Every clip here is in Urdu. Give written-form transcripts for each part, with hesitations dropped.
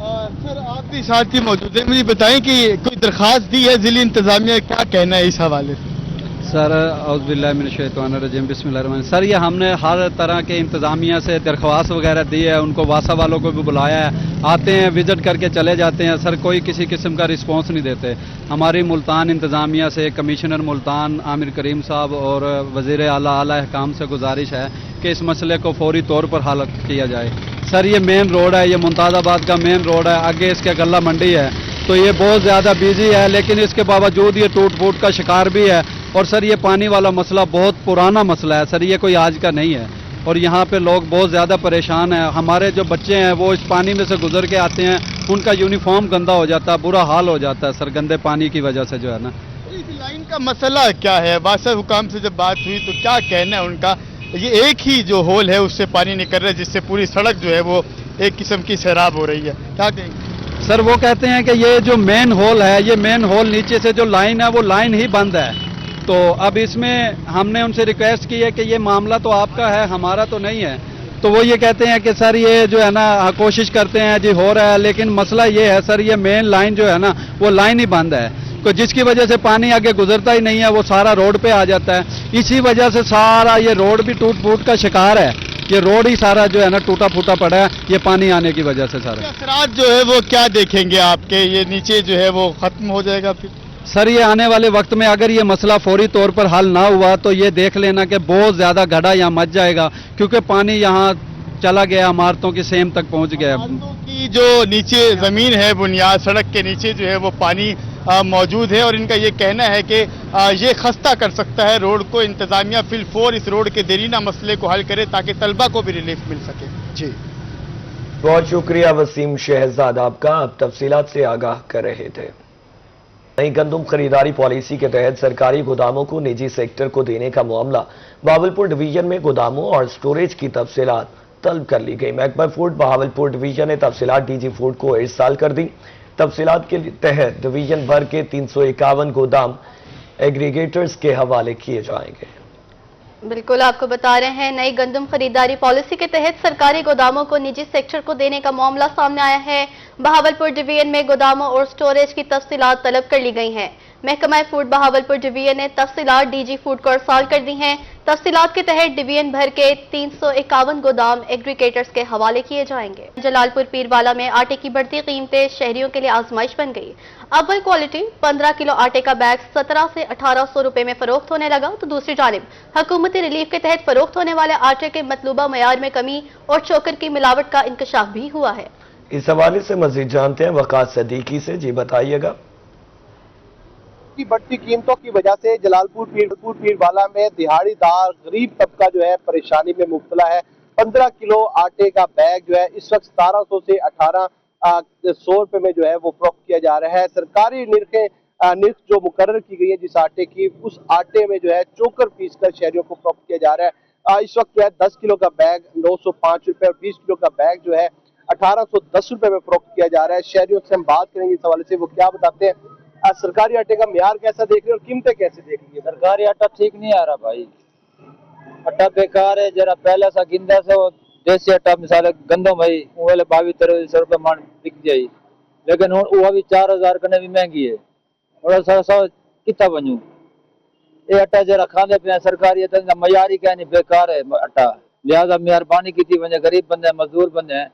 سر آپ بھی ساتھ ہی موجود ہیں, مجھے بتائیں کہ کوئی درخواست دی ہے ضلع انتظامیہ, کیا کہنا ہے اس حوالے سے؟ سر اعوذ باللہ من الشیطان الرجیم, بسم اللہ الرحمن الرحیم. سر یہ ہم نے ہر طرح کے انتظامیہ سے درخواست وغیرہ دی ہے, ان کو واسا والوں کو بھی بلایا ہے, آتے ہیں وزٹ کر کے چلے جاتے ہیں. سر کوئی کسی قسم کا رسپانس نہیں دیتے. ہماری ملتان انتظامیہ سے کمشنر ملتان عامر کریم صاحب اور وزیر اعلیٰ اعلیٰ حکام سے گزارش ہے کہ اس مسئلے کو فوری طور پر حل کیا جائے. سر یہ مین روڈ ہے, یہ ممتاز آباد کا مین روڈ ہے, آگے اس کے غلہ منڈی ہے, تو یہ بہت زیادہ بیزی ہے, لیکن اس کے باوجود یہ ٹوٹ پھوٹ کا شکار بھی ہے. اور سر یہ پانی والا مسئلہ بہت پرانا مسئلہ ہے سر, یہ کوئی آج کا نہیں ہے, اور یہاں پہ لوگ بہت زیادہ پریشان ہیں. ہمارے جو بچے ہیں وہ اس پانی میں سے گزر کے آتے ہیں, ان کا یونیفارم گندا ہو جاتا ہے, برا حال ہو جاتا ہے سر گندے پانی کی وجہ سے جو ہے نا. اس لائن کا مسئلہ کیا ہے؟ بادشاہ حکام سے جب بات ہوئی تو کیا کہنا ہے ان کا؟ یہ ایک ہی جو ہول ہے اس سے پانی نکل رہا ہے, جس سے پوری سڑک جو ہے وہ ایک قسم کی سیراب ہو رہی ہے, کیا کہیں گے؟ سر وہ کہتے ہیں کہ یہ جو مین ہول ہے, یہ مین ہول نیچے سے جو لائن ہے وہ لائن ہی بند ہے. تو اب اس میں ہم نے ان سے ریکویسٹ کی ہے کہ یہ معاملہ تو آپ کا ہے, ہمارا تو نہیں ہے. تو وہ یہ کہتے ہیں کہ سر یہ جو ہے نا کوشش کرتے ہیں جی ہو رہا ہے, لیکن مسئلہ یہ ہے سر یہ مین لائن جو ہے نا وہ لائن ہی بند ہے, تو جس کی وجہ سے پانی آگے گزرتا ہی نہیں ہے, وہ سارا روڈ پہ آ جاتا ہے. اسی وجہ سے سارا یہ روڈ بھی ٹوٹ پھوٹ کا شکار ہے, یہ روڈ ہی سارا جو ہے نا ٹوٹا پھوٹا پڑا ہے, یہ پانی آنے کی وجہ سے سارا. اثرات جو ہے وہ کیا دیکھیں گے آپ کے؟ یہ نیچے جو ہے وہ ختم ہو جائے گا پھر؟ سر یہ آنے والے وقت میں اگر یہ مسئلہ فوری طور پر حل نہ ہوا تو یہ دیکھ لینا کہ بہت زیادہ گڑھا یہاں مچ جائے گا, کیونکہ پانی یہاں چلا گیا, عمارتوں کی سیم تک پہنچ گیا. عمارتوں کی جو نیچے زمین ہے, بنیاد سڑک کے نیچے جو ہے وہ پانی موجود ہے, اور ان کا یہ کہنا ہے کہ یہ خستہ کر سکتا ہے روڈ کو. انتظامیہ فی الفور اس روڈ کے دیرینہ مسئلے کو حل کرے تاکہ طلبہ کو بھی ریلیف مل سکے. جی بہت شکریہ وسیم شہزاد آپ کا, آپ تفصیلات سے آگاہ کر رہے تھے. نئی گندم خریداری پالیسی کے تحت سرکاری گوداموں کو نجی سیکٹر کو دینے کا معاملہ بہاولپور ڈویژن میں گوداموں اور سٹوریج کی تفصیلات طلب کر لی گئی. محکمہ فوڈ بہاولپور ڈویژن نے تفصیلات ڈی جی فوڈ کو ارسال کر دی. تفصیلات کے تحت ڈویژن بھر کے 351 گودام ایگریگیٹرز کے حوالے کیے جائیں گے. بالکل آپ کو بتا رہے ہیں, نئی گندم خریداری پالیسی کے تحت سرکاری گوداموں کو نجی سیکٹر کو دینے کا معاملہ سامنے آیا ہے. بہاولپور ڈویژن میں گوداموں اور سٹوریج کی تفصیلات طلب کر لی گئی ہیں. محکمہ فوڈ بہاولپور ڈویژن نے تفصیلات ڈی جی فوڈ کو ارسال کر دی ہیں. تفصیلات کے تحت ڈویژن بھر کے 351 گودام ایگریگیٹرز کے حوالے کیے جائیں گے. جلال پور پیروالا میں آٹے کی بڑھتی قیمتیں شہریوں کے لیے آزمائش بن گئی. اول کوالٹی 15 کلو آٹے کا بیگ 17 سے 1800 روپے میں فروخت ہونے لگا, تو دوسری جانب حکومتی ریلیف کے تحت فروخت ہونے والے آٹے کے مطلوبہ معیار میں کمی اور چوکر کی ملاوٹ کا انکشاف بھی ہوا ہے. اس حوالے سے مزید جانتے ہیں وقاص صدیقی سے. جی بتائیے گا. بڑھتی قیمتوں کی وجہ سے جلال پور پیروالا میں دہاڑی دار غریب طبقہ جو ہے پریشانی میں مبتلا ہے. 15 کلو آٹے کا بیگ جو ہے اس وقت 1700 سے 1800 روپے میں جو ہے وہ فروخت کیا جا رہا ہے. سرکاری نرخ جو مقرر کی گئی ہے جس آٹے کی, اس آٹے میں جو ہے چوکر پیس کر شہریوں کو فروخت کیا جا رہا ہے. اس وقت جو ہے 10 کلو کا بیگ 905 روپے اور 20 کلو کا بیگ جو ہے 1810 روپے میں فروخت کیا جا رہا ہے. شہریوں سے ہم بات کریں گے اس حوالے سے, وہ کیا بتاتے ہیں. سرکاری آٹے کا معیار کیسا دیکھ رہے ہیں اور قیمتیں کیسے دیکھ رہی ہیں؟ سرکاری آٹا ٹھیک نہیں آ رہا بھائی, آٹا بیکار ہے. جرا پہلے سا گندا سے وہ دیسی آٹا مثال گندم بھائی وہ 22-23 روپے من بک جائی, لیکن وہ بھی 4000 کرنے بھی مہنگی ہے. اور سو کتنا بنوں یہ آٹا جرا کھانے پہ سرکاری آٹا معیار ہی کیا نہیں, بیکار ہے آٹا. لہٰذا مہربانی کی بنے, غریب بندے ہیں, مزدور بندے ہیں,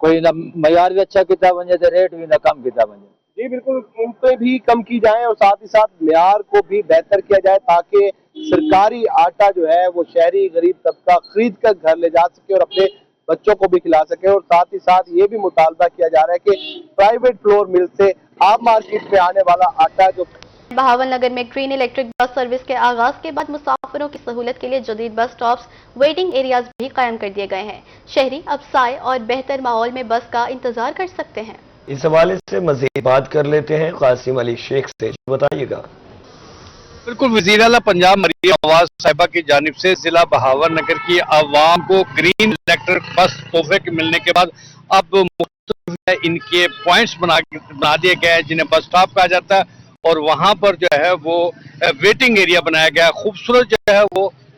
کوئی نہ معیار بھی اچھا کتا بنے تو ریٹ بھی نہ کم کتا بنے. جی بالکل, قیمتیں بھی کم کی جائیں اور ساتھ ہی ساتھ معیار کو بھی بہتر کیا جائے تاکہ سرکاری آٹا جو ہے وہ شہری غریب طبقہ خرید کر گھر لے جا سکے اور اپنے بچوں کو بھی کھلا سکے. اور ساتھ ہی ساتھ یہ بھی مطالبہ کیا جا رہا ہے کہ پرائیویٹ فلور مل سے عام مارکیٹ میں آنے والا آٹا جو بہاول نگر میں گرین الیکٹرک بس سروس کے آغاز کے بعد مسافروں کی سہولت کے لیے جدید بس سٹاپس ویٹنگ ایریاز بھی قائم کر دیے گئے ہیں. شہری اب سائے اور بہتر ماحول میں بس کا انتظار کر سکتے ہیں. اس حوالے سے مزید بات کر لیتے ہیں قاسم علی شیخ سے. بتائیے گا. بالکل, وزیر اعلیٰ پنجاب مریم نواز صاحبہ کی جانب سے ضلع بہاول نگر کی عوام کو گرین الیکٹرک بس تحفے کے ملنے کے بعد اب مختلف ان کے پوائنٹس بنا دیے گئے ہیں جنہیں بس سٹاپ کہا جاتا ہے, اور وہاں پر جو ہے وہ ویٹنگ ایریا بنایا گیا ہے. خوبصورت جو ہے وہ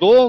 2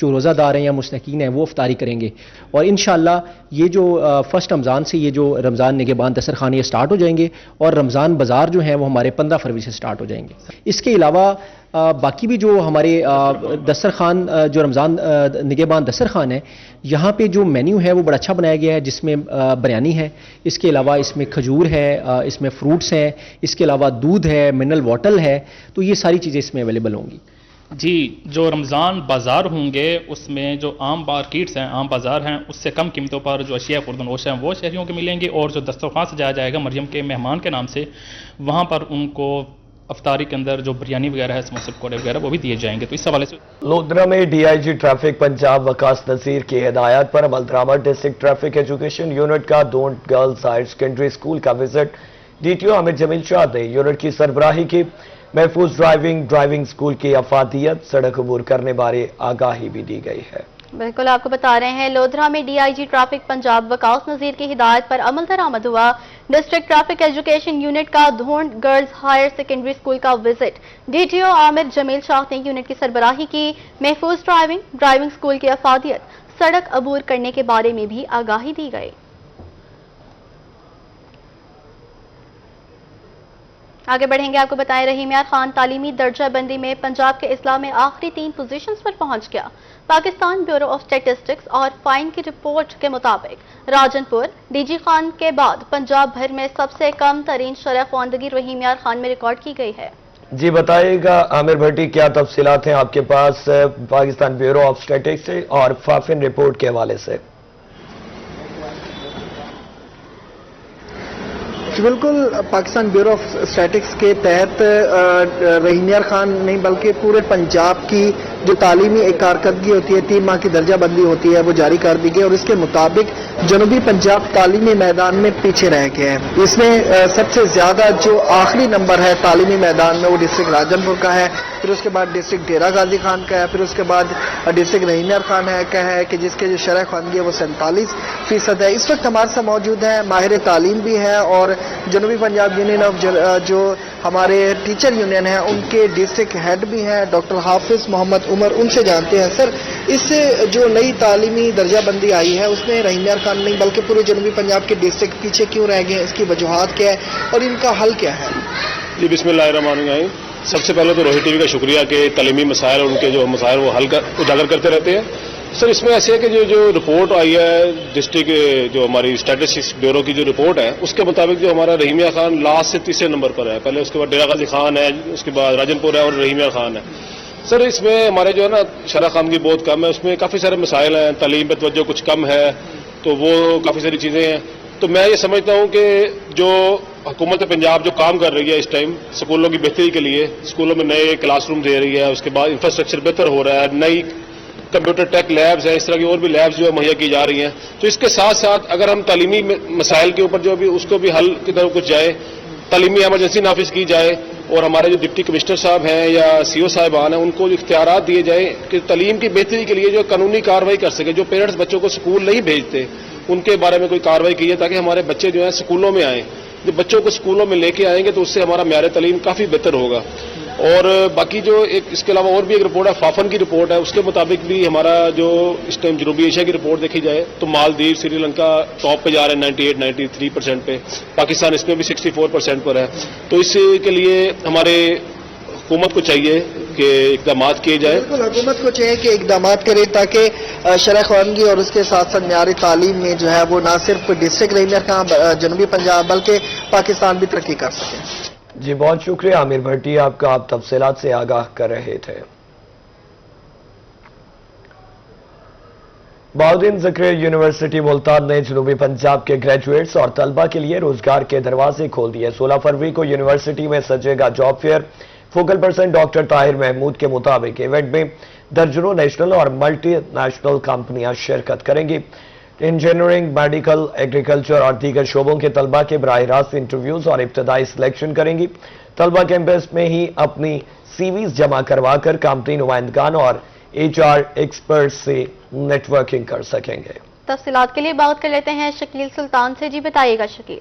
جو روزہ دار ہیں یا مستحقین ہیں وہ افطاری کریں گے. اور انشاءاللہ یہ جو فرسٹ رمضان سے یہ جو رمضان نگہبان دسترخوان یہ سٹارٹ ہو جائیں گے اور رمضان بازار جو ہیں وہ ہمارے 15 فروری سے سٹارٹ ہو جائیں گے. اس کے علاوہ باقی بھی جو ہمارے دسترخوان جو رمضان نگہبان دسترخوان ہے یہاں پہ جو مینیو ہے وہ بڑا اچھا بنایا گیا ہے جس میں بریانی ہے, اس کے علاوہ اس میں کھجور ہے, اس میں فروٹس ہیں, اس کے علاوہ دودھ ہے, منرل واٹر ہے, تو یہ ساری چیزیں اس میں اویلیبل ہوں گی. جی, جو رمضان بازار ہوں گے اس میں جو عام مارکیٹس ہیں, عام بازار ہیں, اس سے کم قیمتوں پر جو اشیاء خوردنوش ہیں وہ شہریوں کے ملیں گے, اور جو دسترخوان سجایا جائے گا مریم کے مہمان کے نام سے وہاں پر ان کو افطاری کے اندر جو بریانی وغیرہ ہے, سموسے پکوڑے وغیرہ وہ بھی دیے جائیں گے. تو اس حوالے سے لودھرا میں D I G traffic Punjab Waqas Nazir کی ہدایات پر عمل درآمد ڈسٹرکٹ ٹریفک ایجوکیشن یونٹ کا دونٹ گرلز ہائر سیکنڈری اسکول کا visit D T O Amir Jamil Shah نے یونٹ کی سربراہی کی. محفوظ ڈرائیونگ اسکول کی افادیت سڑک عبور کرنے بارے آگاہی بھی دی گئی ہے. بالکل آپ کو بتا رہے ہیں لودھرا میں D I G traffic Punjab Waqas Nazir کی ہدایت پر عمل درآمد ہوا. ڈسٹرکٹ ٹریفک ایجوکیشن یونٹ کا دھونٹ گرلز ہائر سیکنڈری اسکول کا visit D T O Amir Jamil Shah نے یونٹ کی سربراہی کی. محفوظ ڈرائیونگ اسکول کی افادیت سڑک عبور کرنے کے بارے میں بھی آگاہی دی گئی. آگے بڑھیں گے, آپ کو بتائیں رحیم یار خان تعلیمی درجہ بندی میں پنجاب کے اضلاع میں آخری 3 پوزیشنز پر پہنچ گیا. پاکستان بیورو آف اسٹیٹسٹکس اور فائن کی رپورٹ کے مطابق راجن پور ڈی جی خان کے بعد پنجاب بھر میں سب سے کم ترین شرح خواندگی رحیم یار خان میں ریکارڈ کی گئی ہے. جی بتائیے گا عامر بھٹی, کیا تفصیلات ہیں آپ کے پاس پاکستان بیورو آف اسٹیٹسٹکس اور فافن رپورٹ کے حوالے سے؟ بالکل, پاکستان بیورو آف اسٹیٹکس کے تحت رحیم یار خان نہیں بلکہ پورے پنجاب کی جو تعلیمی ایک کارکردگی ہوتی ہے 3 ماہ کی درجہ بندی ہوتی ہے وہ جاری کر دی گئی, اور اس کے مطابق جنوبی پنجاب تعلیمی میدان میں پیچھے رہ گئے ہیں. اس میں سب سے زیادہ جو آخری نمبر ہے تعلیمی میدان میں وہ ڈسٹرکٹ راجن پور کا ہے, پھر اس کے بعد ڈسٹرکٹ ڈیرہ غازی خان کا ہے, پھر اس کے بعد ڈسٹرکٹ رحیم یار خان کا ہے کہ جس کے جو شرح خواندگی ہے وہ 47% ہے. اس وقت ہمارے ساتھ موجود ہیں ماہر تعلیم بھی ہیں اور جنوبی پنجاب یونین آف جو ہمارے ٹیچر یونین ہیں ان کے ڈسٹرکٹ ہیڈ بھی ہیں ڈاکٹر حافظ محمد عمر. ان سے جانتے ہیں سر اس سے جو نئی تعلیمی درجہ بندی آئی ہے اس میں رحیم یار خان نہیں بلکہ پورے جنوبی پنجاب کے ڈسٹرکٹ پیچھے کیوں رہ گئے ہیں, اس کی وجوہات کیا ہے اور ان کا حل کیا ہے؟ جی بسم اللہ الرحمن الرحیم. سب سے پہلے تو روہی ٹی وی کا شکریہ کہ تعلیمی مسائل اور ان کے جو مسائل وہ اجاگر کرتے رہتے ہیں. سر اس میں ایسے ہے کہ جو رپورٹ آئی ہے ڈسٹرکٹ جو ہماری اسٹیٹسٹکس بیورو کی جو رپورٹ ہے اس کے مطابق جو ہمارا رحیم یار خان لاسٹ سے 3رے نمبر پر ہے. پہلے اس کے بعد ڈیرہ غازی خان ہے, اس کے بعد راجن پور ہے اور رحیم یار خان ہے. سر اس میں ہمارے جو ہے نا شرح خواندگی بہت کم ہے, اس میں کافی سارے مسائل ہیں, تعلیم پہ توجہ کچھ کم ہے, تو وہ کافی ساری چیزیں ہیں. تو میں یہ سمجھتا ہوں کہ جو حکومت پنجاب جو کام کر رہی ہے اس ٹائم اسکولوں کی بہتری کے لیے, اسکولوں میں نئے کلاس روم دے رہی ہے, اس کے بعد انفراسٹرکچر بہتر ہو رہا ہے, نئی کمپیوٹر ٹیک لیبز ہیں, اس طرح کی اور بھی لیبز جو ہے مہیا کی جا رہی ہیں. تو اس کے ساتھ ساتھ اگر ہم تعلیمی مسائل کے اوپر جو بھی اس کو بھی حل کی طرف کچھ جائے, تعلیمی ایمرجنسی نافذ کی جائے اور ہمارے جو ڈپٹی کمشنر صاحب ہیں یا سی او صاحبان ہیں ان کو اختیارات دیے جائیں کہ تعلیم کی بہتری کے لیے جو قانونی کارروائی کر سکے. جو پیرنٹس بچوں کو اسکول نہیں بھیجتے ان کے بارے میں کوئی کارروائی کی ہے تاکہ ہمارے بچے جو ہیں اسکولوں میں آئیں. جب بچوں کو اسکولوں میں لے کے آئیں گے تو اس سے ہمارا معیار تعلیم کافی بہتر ہوگا. اور باقی جو ایک اس کے علاوہ اور بھی ایک رپورٹ ہے, فافن کی رپورٹ ہے, اس کے مطابق بھی ہمارا جو اس ٹائم جنوبی ایشیا کی رپورٹ دیکھی جائے تو مالدیو سری لنکا ٹاپ پہ جا رہے ہیں 98-93% پہ, پاکستان اس میں بھی 64% پر ہے. تو اس کے لیے ہمارے حکومت کو چاہیے کہ اقدامات کیے جائیں. بالکل حکومت کو چاہیے کہ اقدامات کرے تاکہ شرح خواندگی اور اس کے ساتھ ساتھ معیاری تعلیم میں جو ہے وہ نہ صرف ڈسٹرکٹ رحیم یار خان جنوبی پنجاب بلکہ پاکستان بھی ترقی کر سکے. جی بہت شکریہ عامر بھٹی, آپ تفصیلات سے آگاہ کر رہے تھے. بہاؤالدین ذکر یونیورسٹی ملتان نے جنوبی پنجاب کے گریجویٹس اور طلبہ کے لیے روزگار کے دروازے کھول دیے. 16 فروری کو یونیورسٹی میں سجے گا job fair. Focal person doctor Tahir Mahmood کے مطابق ایونٹ میں درجنوں نیشنل اور ملٹی نیشنل کمپنیاں شرکت کریں گی. انجینئرنگ, میڈیکل, ایگریکلچر اور دیگر شعبوں کے طلبہ کے براہ راست انٹرویوز اور ابتدائی سلیکشن کریں گی. طلبہ کیمپس میں ہی اپنی سی ویز جمع کروا کر کمپنی نمائندگان اور HR ایکسپرٹ سے نیٹ ورکنگ کر سکیں گے. تفصیلات کے لیے بات کر لیتے ہیں شکیل سلطان سے. جی بتائیے گا شکیل.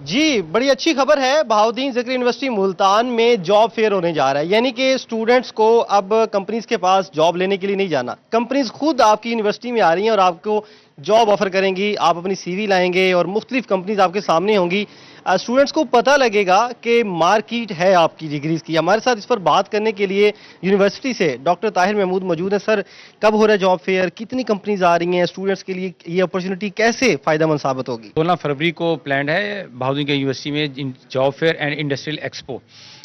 جی بڑی اچھی خبر ہے، بہاؤدین ذکری یونیورسٹی ملتان میں جاب فیئر ہونے جا رہا ہے، یعنی کہ اسٹوڈنٹس کو اب کمپنیز کے پاس جاب لینے کے لیے نہیں جانا، کمپنیز خود آپ کی یونیورسٹی میں آ رہی ہیں اور آپ کو جاب آفر کریں گی، آپ اپنی سی وی لائیں گے اور مختلف کمپنیز آپ کے سامنے ہوں گی، اسٹوڈنٹس کو پتہ لگے گا کہ مارکیٹ ہے آپ کی ڈگریز کی۔ ہمارے ساتھ اس پر بات کرنے کے لیے یونیورسٹی سے ڈاکٹر طاہر محمود موجود ہیں۔ سر، کب ہو رہا ہے جاب فیئر، کتنی کمپنیز آ رہی ہیں، اسٹوڈنٹس کے لیے یہ اپرچونٹی کیسے فائدہ مند ثابت ہوگی؟ 16 فروری کو پلانڈ ہے بہاؤدین یونیورسٹی میں job fair and industrial expo.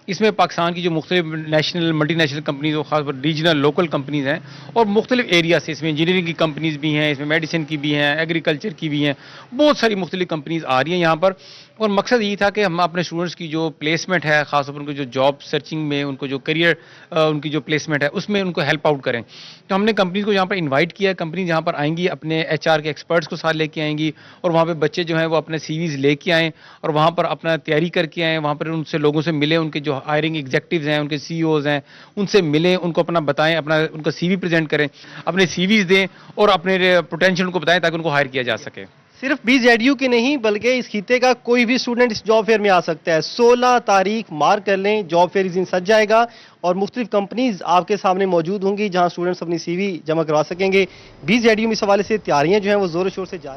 اس میں پاکستان کی جو مختلف نیشنل ملٹی نیشنل کمپنیز اور خاص طور پر ریجنل لوکل کمپنیز ہیں اور مختلف ایریا سے، اس میں انجینئرنگ کی کمپنیز بھی ہیں، اس میں میڈیسن کی بھی ہیں، ایگریکلچر کی بھی ہیں، بہت ساری مختلف کمپنیز آ رہی ہیں یہاں پر، اور مقصد یہی تھا کہ ہم اپنے اسٹوڈنٹس کی جو پلیسمنٹ ہے، خاص طور پر ان کو جو جاب سرچنگ میں ان کو جو کریئر ان کی جو پلیسمنٹ ہے اس میں ان کو ہیلپ آؤٹ کریں۔ تو ہم نے کمپنیز کو یہاں پر انوائٹ کیا ہے، کمپنیز یہاں پر آئیں گی، اپنے ایچ آر کے ایکسپرٹس کو ساتھ لے کے آئیں گی، اور وہاں پہ بچے جو ہیں وہ اپنے سی ویز لے کے آئیں اور وہاں پر اپنا تیاری کر کے آئیں، وہاں پر ان سے لوگوں سے ملیں، ان کے جو ہائرنگ ایگزیکٹیوز ہیں، ان کے سی اوز ہیں، ان سے ملیں، ان کو اپنا بتائیں، اپنا ان کا سی وی پریزنٹ کریں، اپنے سی ویز دیں اور اپنے پوٹینشیل ان کو بتائیں تاکہ ان کو ہائر کیا جا سکے۔ صرف BZU کی نہیں بلکہ اس خطے کا کوئی بھی اسٹوڈنٹ اس جاب فیئر میں آ سکتا ہے۔ 16 تاریخ مارک کر لیں، جاب فیئر اس دن سج جائے گا اور مختلف کمپنیز آپ کے سامنے موجود ہوں گی جہاں اسٹوڈنٹس اپنی سی وی جمع کروا سکیں گے۔ BZU میں اس حوالے سے تیاریاں جو ہیں وہ زور و شور سے جاری